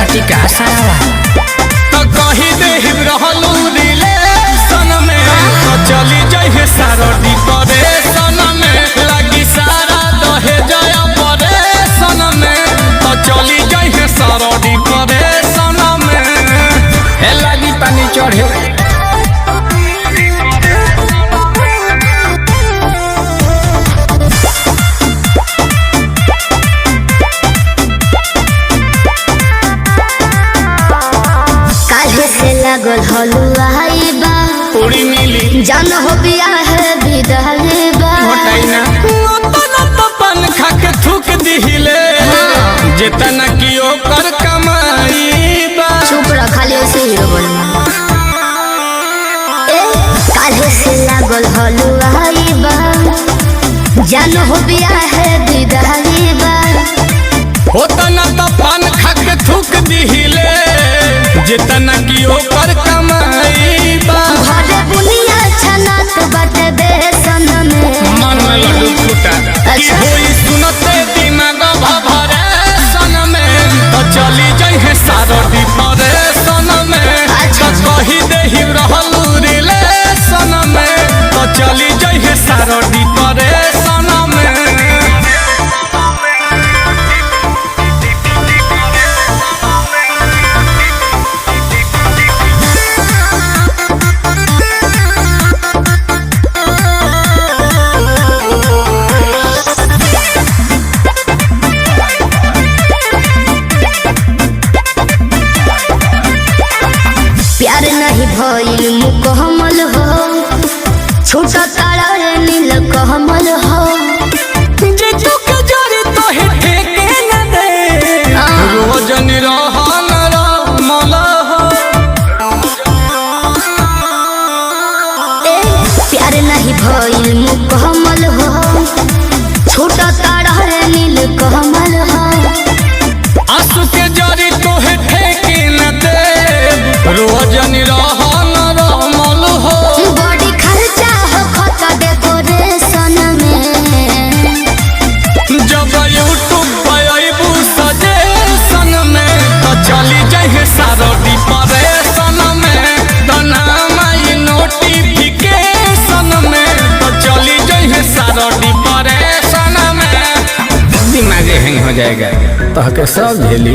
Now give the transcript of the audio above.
कटी का सारा तो कही दे रहलू रिलेशन में तो चली जाइए सारडी परेशन में लगी सारा दहे जया परेशन में तो चली जाइए सारडी परेशन में हे लगी पानी चढ़े लागल हलुआ बा पूरी मिली जान हो बिया है विदाई बा मोटाइना तो पन खा के थूक दिहिले जितना की ओकर कमाई बा चुप रह खाली ऐसे हीरो बनना काहे से लागल हलुआ बा जान हो बिया है विदाई बा होता ना तो पान खा के थूक दिहिले जितना की ओकर कमाई बा भरे बुनिया छनात बाटे बेसन में मन में लड्डू फूटा की होई सुनते दिमाग भभरे सन में तो चली जाइए सारडी परेशन में तो कही देहि रहलू रिलेशन में तो चली जाइए सारडी परेशन में प्यार नहीं भइल मुकम्मल हो छोटा तारा रे नील कमल हो जे चुक जरी तो हे ठेके न दे रोज निरहन रमल हो प्यार नहीं भइल मुकम्मल हो छोटा तारा रे नील कमल हो आंसू के जरी तो हे ठेके न दे रोज निरहन रमल हो बड़ी खर्चा हो खत डेकोरेशन में जब यूट्यूब पे अइबू सजेशन में तो चली जाइए सारडी परेशन में दनामाई नोटिफिकेशन में तो चली जाइए सारडी परेशन में दिमाग हैंग हो जाएगा तो के सब झेली।